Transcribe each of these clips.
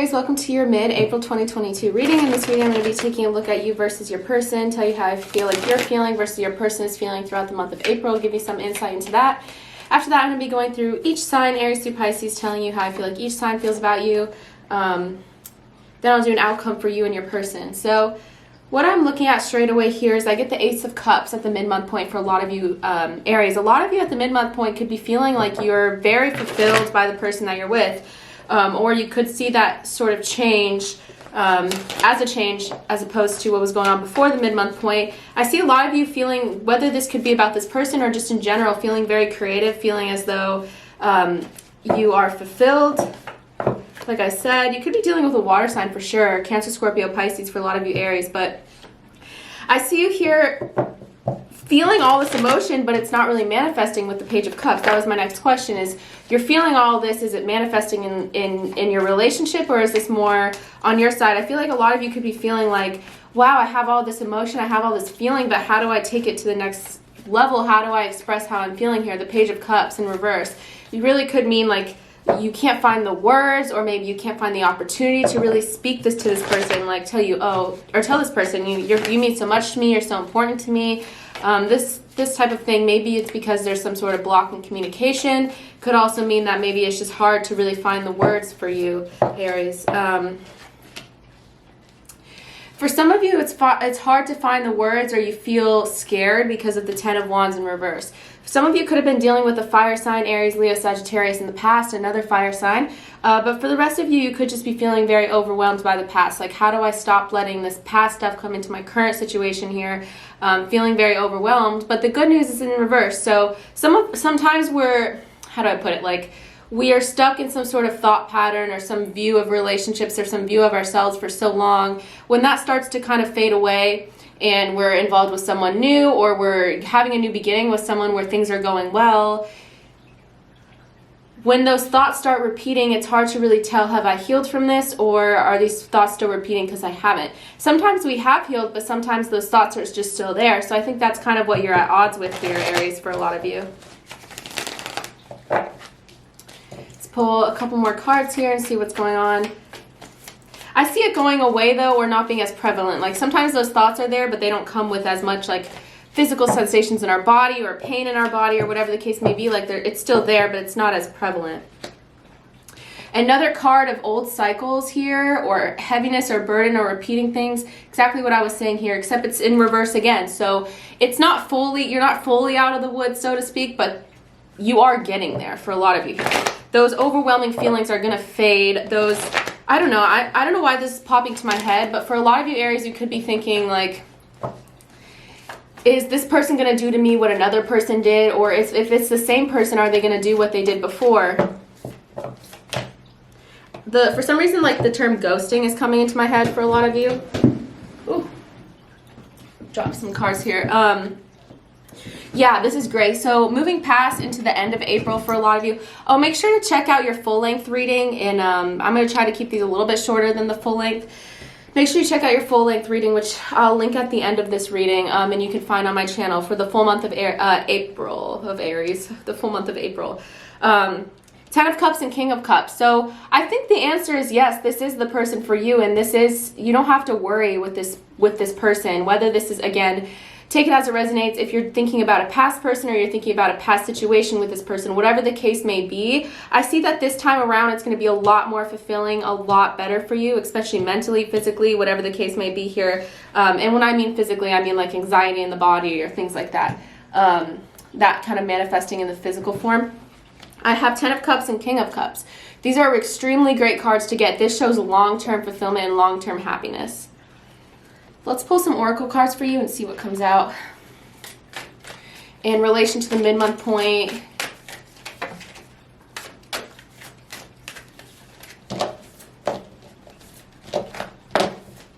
Aries, welcome to your mid-April 2022 reading. In this reading, I'm going to be taking a look at you versus your person, tell you how I feel like you're feeling versus your person is feeling throughout the month of April, give you some insight into that. After that, I'm going to be going through each sign, Aries through Pisces, telling you how I feel like each sign feels about you. Then I'll do an outcome for you and your person. So what I'm looking at straight away here is I get the Ace of Cups at the mid-month point for a lot of you Aries. A lot of you at the mid-month point could be feeling like you're very fulfilled by the person that you're with. Or you could see that sort of change as a change as opposed to what was going on before the mid-month point. I see a lot of you feeling, whether this could be about this person or just in general, feeling very creative, feeling as though you are fulfilled. Like I said, you could be dealing with a water sign for sure, Cancer, Scorpio, Pisces for a lot of you Aries, but I see you here feeling all this emotion, but it's not really manifesting with the Page of Cups. That was my next question, is you're feeling all this, is it manifesting in your relationship, or is this more on your side? I feel like a lot of you could be feeling like, wow, I have all this emotion, I have all this feeling, but how do I take it to the next level? How do I express how I'm feeling here? The Page of Cups in reverse. You really could mean like you can't find the words, or maybe you can't find the opportunity to really speak this to this person, like tell you, oh, or tell this person, you mean so much to me, you're so important to me. This type of thing, maybe it's because there's some sort of block in communication. Could also mean that maybe it's just hard to really find the words for you, Aries. For some of you, it's hard to find the words, or you feel scared because of the Ten of Wands in reverse. Some of you could have been dealing with a fire sign, Aries, Leo, Sagittarius in the past, another fire sign. But for the rest of you, you could just be feeling very overwhelmed by the past. Like, how do I stop letting this past stuff come into my current situation here? Feeling very overwhelmed. But the good news is in reverse. So sometimes we're, how do I put it? Like, we are stuck in some sort of thought pattern or some view of relationships or some view of ourselves for so long. When that starts to kind of fade away, and we're involved with someone new, or we're having a new beginning with someone where things are going well, when those thoughts start repeating, it's hard to really tell, have I healed from this, or are these thoughts still repeating because I haven't? Sometimes we have healed, but sometimes those thoughts are just still there. So I think that's kind of what you're at odds with here, Aries, for a lot of you. Let's pull a couple more cards here and see what's going on. I see it going away, though, or not being as prevalent. Like, sometimes those thoughts are there, but they don't come with as much, like, physical sensations in our body or pain in our body or whatever the case may be. Like, it's still there, but it's not as prevalent. Another card of old cycles here, or heaviness or burden or repeating things. Exactly what I was saying here, except it's in reverse again. So it's not fully, you're not fully out of the woods, so to speak, but you are getting there for a lot of you here. Those overwhelming feelings are going to fade. Those, I don't know. I don't know why this is popping to my head, but for a lot of you Aries, you could be thinking like, is this person going to do to me what another person did? Or if it's the same person, are they going to do what they did before? For some reason, like the term ghosting is coming into my head for a lot of you. Ooh, drop some cards here. Yeah, this is great. So moving past into the end of April for a lot of you. Oh, make sure to check out your full-length reading. And I'm going to try to keep these a little bit shorter than the full length. Make sure you check out your full-length reading, which I'll link at the end of this reading, and you can find on my channel for the full month of April of Aries, the full month of April. Ten of Cups and King of Cups. So I think the answer is yes, this is the person for you, and this is, you don't have to worry with this person, whether this is, again, take it as it resonates. If you're thinking about a past person, or you're thinking about a past situation with this person, whatever the case may be, I see that this time around it's going to be a lot more fulfilling, a lot better for you, especially mentally, physically, whatever the case may be here. And when I mean physically, I mean like anxiety in the body or things like that. That kind of manifesting in the physical form. I have Ten of Cups and King of Cups. These are extremely great cards to get. This shows long-term fulfillment and long-term happiness. Let's pull some oracle cards for you and see what comes out in relation to the mid-month point.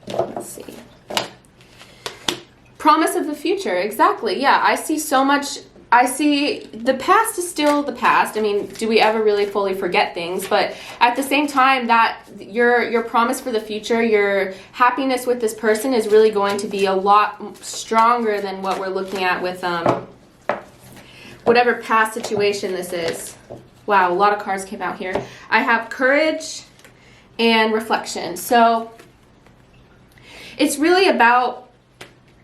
Let's see. Promise of the future. Exactly. Yeah, I see so much. I see the past is still the past. I mean, do we ever really fully forget things? But at the same time, that your promise for the future, your happiness with this person is really going to be a lot stronger than what we're looking at with whatever past situation this is. Wow, a lot of cards came out here. I have courage and reflection. So it's really about,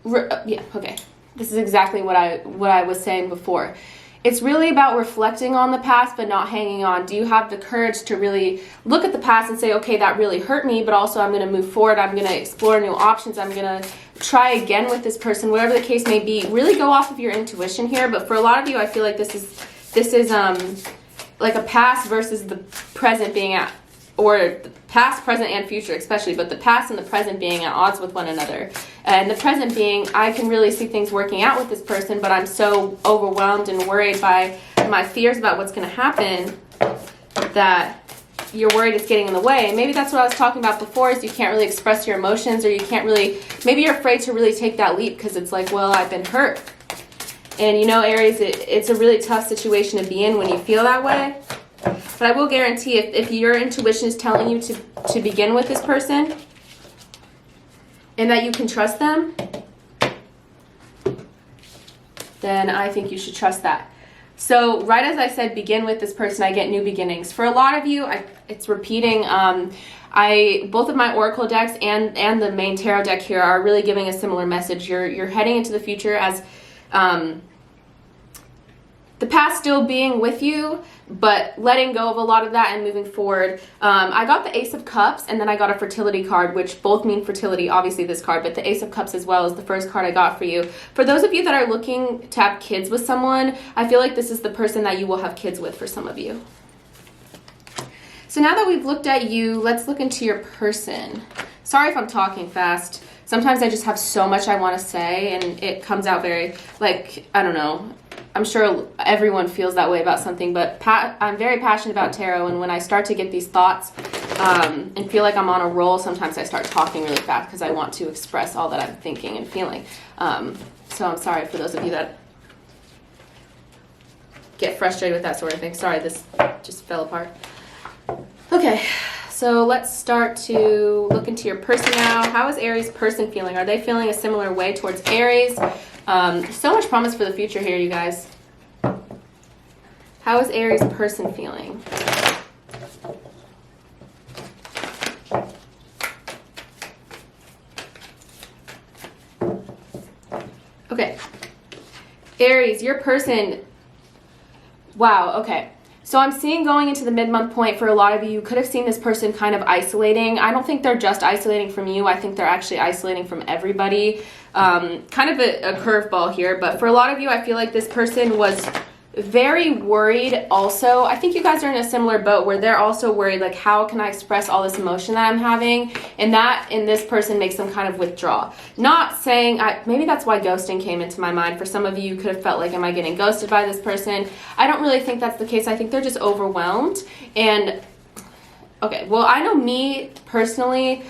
this is exactly what I was saying before. It's really about reflecting on the past, but not hanging on. Do you have the courage to really look at the past and say, okay, that really hurt me, but also I'm going to move forward. I'm going to explore new options. I'm going to try again with this person, whatever the case may be. Really go off of your intuition here. But for a lot of you, I feel like this is like a past versus the present being at, or the past, present, and future especially, but the past and the present being at odds with one another. And the present being, I can really see things working out with this person, but I'm so overwhelmed and worried by my fears about what's going to happen that you're worried it's getting in the way. And maybe that's what I was talking about before, is you can't really express your emotions, or you can't really, maybe you're afraid to really take that leap because it's like, well, I've been hurt. And you know, Aries, it's a really tough situation to be in when you feel that way. But I will guarantee if your intuition is telling you to begin with this person and that you can trust them, then I think you should trust that. So right as I said, begin with this person, I get new beginnings. For a lot of you, it's repeating. Both of my oracle decks and the main tarot deck here are really giving a similar message. You're heading into the future as the past still being with you, but letting go of a lot of that and moving forward. I got the Ace of Cups, and then I got a fertility card, which both mean fertility, obviously this card, but the Ace of Cups as well is the first card I got for you. For those of you that are looking to have kids with someone, I feel like this is the person that you will have kids with for some of you. So now that we've looked at you, let's look into your person. Sorry if I'm talking fast. Sometimes I just have so much I want to say, and it comes out very, like, I don't know. I'm sure everyone feels that way about something, but I'm very passionate about tarot, and when I start to get these thoughts and feel like I'm on a roll, sometimes I start talking really fast because I want to express all that I'm thinking and feeling. So I'm sorry for those of you that get frustrated with that sort of thing. Sorry, this just fell apart. Okay, so let's start to look into your person now. How is Aries' person feeling? Are they feeling a similar way towards Aries? So much promise for the future here, you guys. How is Aries' person feeling? Okay. Aries, your person. Wow, okay. So I'm seeing going into the mid-month point for a lot of you, you could have seen this person kind of isolating. I don't think they're just isolating from you. I think they're actually isolating from everybody. Kind of a curveball here, but for a lot of you, I feel like this person was very worried also. I think you guys are in a similar boat where they're also worried, like, how can I express all this emotion that I'm having? And that in this person makes them kind of withdraw. Not saying, maybe that's why ghosting came into my mind. For some of you, you could have felt like, am I getting ghosted by this person? I don't really think that's the case. I think they're just overwhelmed. And okay, well, I know me personally,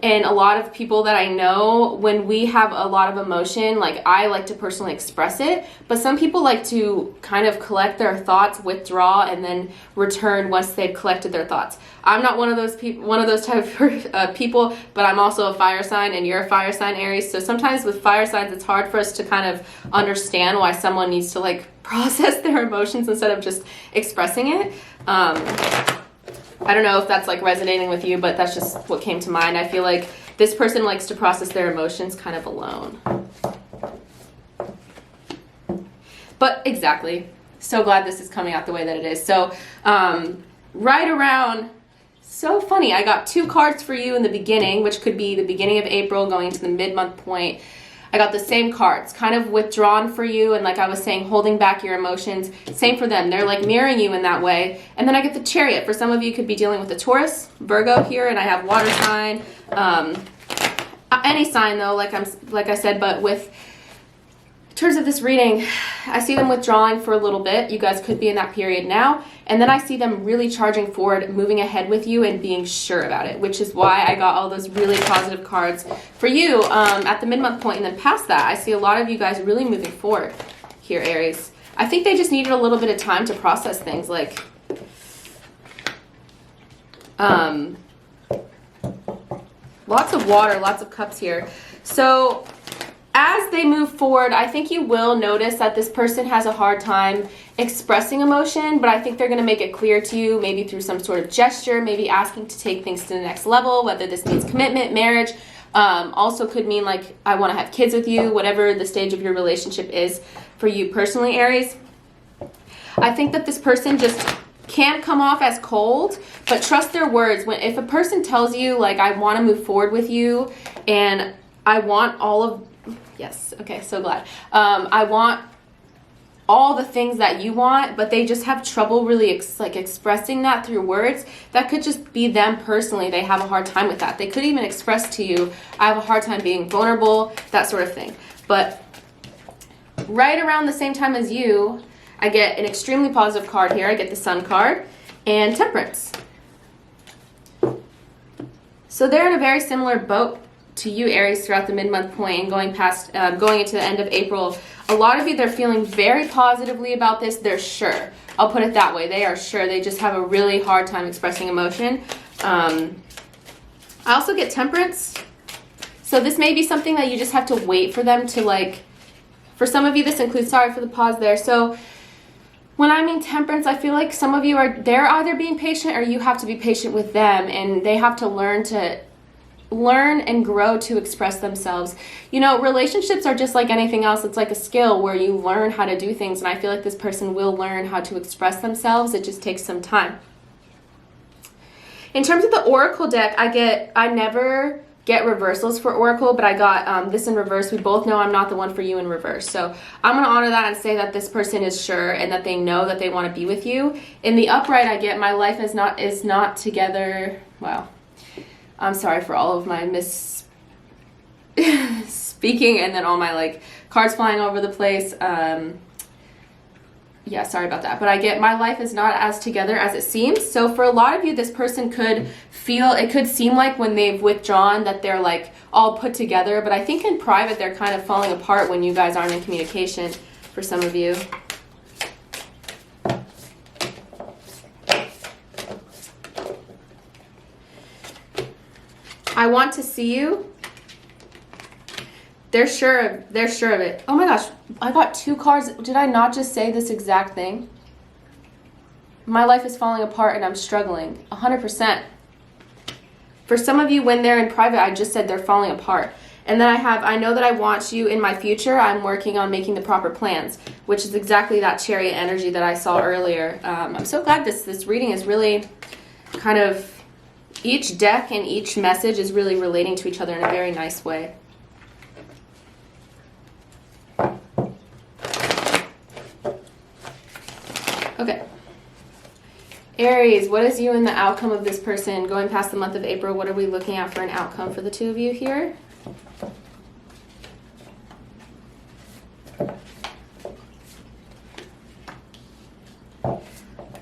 and a lot of people that I know, when we have a lot of emotion, like, I like to personally express it, but some people like to kind of collect their thoughts, withdraw, and then return once they've collected their thoughts. I'm not one of those people, type of people, but I'm also a fire sign, and you're a fire sign, Aries. So sometimes with fire signs, it's hard for us to kind of understand why someone needs to, like, process their emotions instead of just expressing it. I don't know if that's, like, resonating with you, but that's just what came to mind. I feel like this person likes to process their emotions kind of alone. But exactly. So glad this is coming out the way that it is. So right around, so funny, I got 2 cards for you in the beginning, which could be the beginning of April going into the mid-month point. I got the same cards, kind of withdrawn for you, and like I was saying, holding back your emotions. Same for them. They're like mirroring you in that way. And then I get the Chariot. For some of you, could be dealing with a Taurus, Virgo here, and I have water sign. Any sign though, like I said, but with in terms of this reading, I see them withdrawing for a little bit. You guys could be in that period now. And then I see them really charging forward, moving ahead with you and being sure about it, which is why I got all those really positive cards for you at the mid-month point. And then past that, I see a lot of you guys really moving forward here, Aries. I think they just needed a little bit of time to process things, like lots of water, lots of cups here. So as they move forward, I think you will notice that this person has a hard time expressing emotion, but I think they're going to make it clear to you, maybe through some sort of gesture, maybe asking to take things to the next level, whether this means commitment, marriage, also could mean like, I want to have kids with you, whatever the stage of your relationship is for you personally, Aries. I think that this person just can come off as cold, but trust their words. If a person tells you, like, I want to move forward with you and I want all of, yes, okay, so glad. I want all the things that you want, but they just have trouble really expressing that through words. That could just be them personally. They have a hard time with that. They could even express to you, I have a hard time being vulnerable, that sort of thing. But right around the same time as you, I get an extremely positive card here. I get the Sun card and Temperance. So they're in a very similar boat to you, Aries, throughout the mid-month point and going into the end of April. A lot of you, they're feeling very positively about this. They're sure. I'll put it that way. They are sure. They just have a really hard time expressing emotion. I also get Temperance. So this may be something that you just have to wait for them to, like, for some of you, this includes, sorry for the pause there. So when I mean Temperance, I feel like some of you they're either being patient or you have to be patient with them, and they have to learn and grow to express themselves. You know, relationships are just like anything else. It's like a skill where you learn how to do things, and I feel like this person will learn how to express themselves. It just takes some time. In terms of the Oracle deck, I never get reversals for Oracle, but I got this in reverse. We both know I'm not the one for you in reverse. So I'm going to honor that and say that this person is sure and that they know that they want to be with you. In the upright, I get my life is not together. Wow. I'm sorry for all of my speaking and then all my like cards flying over the place. Yeah, sorry about that. But I get my life is not as together as it seems. So for a lot of you, this person could seem like when they've withdrawn that they're like all put together. But I think in private, they're kind of falling apart when you guys aren't in communication for some of you. I want to see you. They're sure of it. Oh my gosh, I got 2 cards. Did I not just say this exact thing? My life is falling apart and I'm struggling. 100%. For some of you, when they're in private, I just said they're falling apart. And then I know that I want you in my future. I'm working on making the proper plans, which is exactly that Chariot energy that I saw earlier. I'm so glad this reading is really kind of, each deck and each message is really relating to each other in a very nice way. Okay. Aries, what is you and the outcome of this person going past the month of April? What are we looking at for an outcome for the two of you here?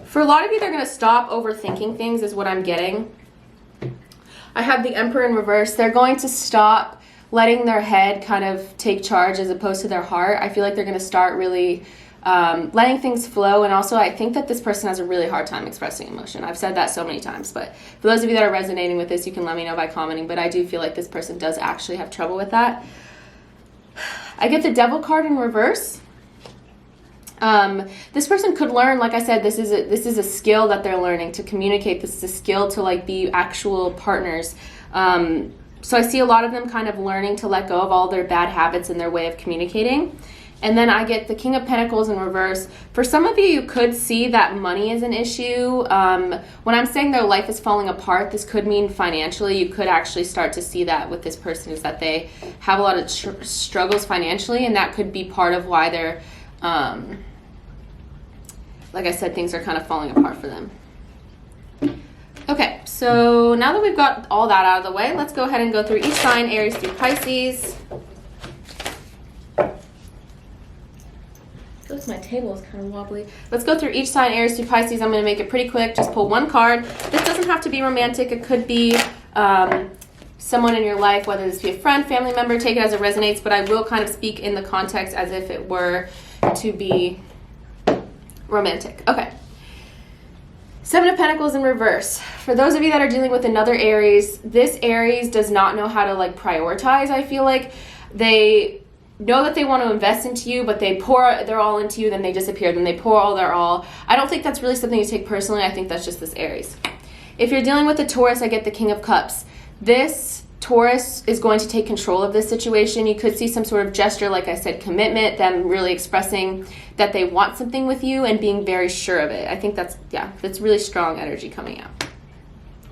For a lot of you, they're going to stop overthinking things is what I'm getting. I have the Emperor in reverse. They're going to stop letting their head kind of take charge as opposed to their heart. I feel like they're going to start really letting things flow. And also, I think that this person has a really hard time expressing emotion. I've said that so many times. But for those of you that are resonating with this, you can let me know by commenting. But I do feel like this person does actually have trouble with that. I get the Devil card in reverse. This person could learn, like I said, this is a skill that they're learning to communicate. This is a skill to like be actual partners. So I see a lot of them kind of learning to let go of all their bad habits and their way of communicating. And then I get the King of Pentacles in reverse. For some of you, you could see that money is an issue. When I'm saying their life is falling apart, this could mean financially. You could actually start to see that with this person, is that they have a lot of struggles financially, and that could be part of why they're, like I said, things are kind of falling apart for them. Okay, so now that we've got all that out of the way, let's go ahead and go through each sign, Aries through Pisces. My table is kind of wobbly. Let's go through each sign, Aries through Pisces. I'm going to make it pretty quick. Just pull one card. This doesn't have to be romantic. It could be someone in your life, whether this be a friend, family member. Take it as it resonates, but I will kind of speak in the context as if it were to be romantic. Okay. 7 of Pentacles in reverse. For those of you that are dealing with another Aries, this Aries does not know how to like prioritize. I feel like they know that they want to invest into you, but they pour their all into you, then they disappear, then they pour all their all. I don't think that's really something to take personally. I think that's just this Aries. If you're dealing with a Taurus, I get the King of Cups. This Taurus is going to take control of this situation. You could see some sort of gesture, like I said, commitment, them really expressing that they want something with you and being very sure of it. I think that's really strong energy coming out.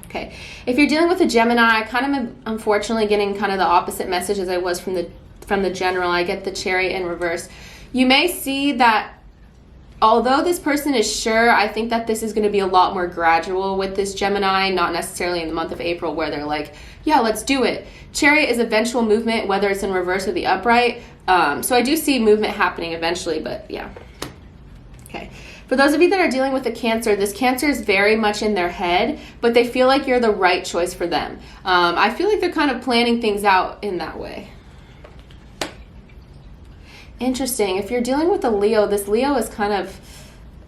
Okay, if you're dealing with a Gemini, I kind of am unfortunately getting kind of the opposite message as I was from the General. I get the Chariot in reverse. You may see that although this person is sure, I think that this is going to be a lot more gradual with this Gemini, not necessarily in the month of April where they're like, yeah, let's do it. Chariot is eventual movement, whether it's in reverse or the upright. So I do see movement happening eventually, but yeah. Okay. For those of you that are dealing with a Cancer, this Cancer is very much in their head, but they feel like you're the right choice for them. I feel like they're kind of planning things out in that way. Interesting. If you're dealing with a Leo, this Leo is kind of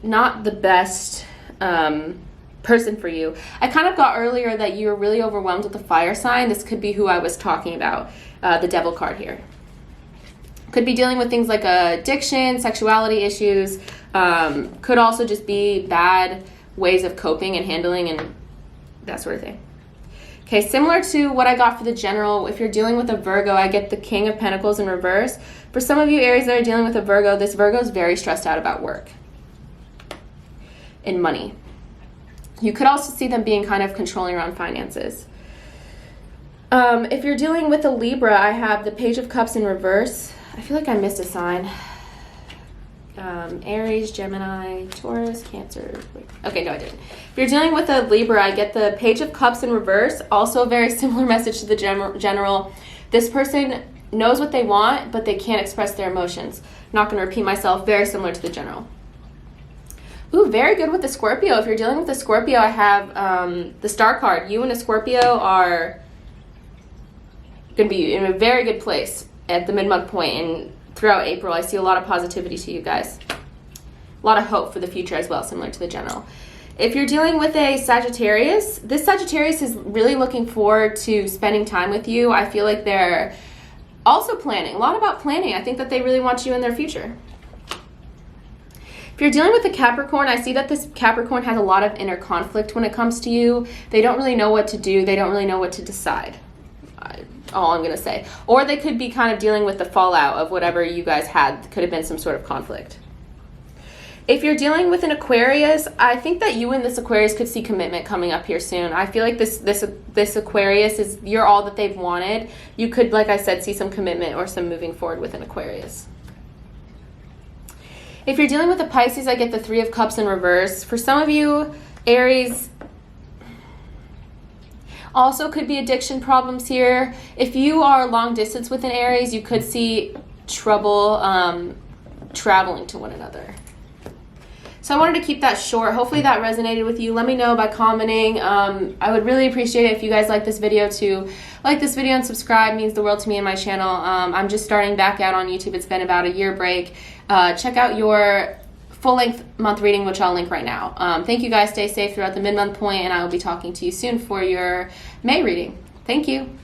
not the best person for you. I kind of got earlier that you were really overwhelmed with the fire sign. This could be who I was talking about, the Devil card here. Could be dealing with things like addiction, sexuality issues. Could also just be bad ways of coping and handling and that sort of thing. Okay, similar to what I got for the General, if you're dealing with a Virgo, I get the King of Pentacles in reverse. For some of you Aries that are dealing with a Virgo, this Virgo is very stressed out about work and money. You could also see them being kind of controlling around finances. If you're dealing with a Libra, I have the Page of Cups in reverse. I feel like I missed a sign. Aries, Gemini, Taurus, Cancer. Okay, no, I didn't. If you're dealing with a Libra, I get the Page of Cups in reverse. Also a very similar message to the General. This person knows what they want, but they can't express their emotions. I'm not going to repeat myself. Very similar to the General. Ooh, very good with the Scorpio. If you're dealing with a Scorpio, I have the Star card. You and a Scorpio are going to be in a very good place at the mid-month point, and throughout April, I see a lot of positivity to you guys. A lot of hope for the future as well, similar to the General. If you're dealing with a Sagittarius, this Sagittarius is really looking forward to spending time with you. I feel like they're also planning, a lot about planning. I think that they really want you in their future. If you're dealing with a Capricorn, I see that this Capricorn has a lot of inner conflict when it comes to you. They don't really know what to do. They don't really know what to decide. All I'm going to say. Or they could be kind of dealing with the fallout of whatever you guys had. Could have been some sort of conflict. If you're dealing with an Aquarius, I think that you and this Aquarius could see commitment coming up here soon. I feel like this Aquarius is, you're all that they've wanted. You could, like I said, see some commitment or some moving forward with an Aquarius. If you're dealing with a Pisces, I get the Three of Cups in reverse. For some of you, Aries, also could be addiction problems here. If you are long distance with an Aries, you could see trouble traveling to one another. So I wanted to keep that short. Hopefully that resonated with you. Let me know by commenting. I would really appreciate it if you guys like this video to like this video and subscribe. It means the world to me and my channel. I'm just starting back out on YouTube. It's been about a year break. Check out your full-length month reading, which I'll link right now. Thank you guys. Stay safe throughout the mid-month point, and I will be talking to you soon for your May reading. Thank you.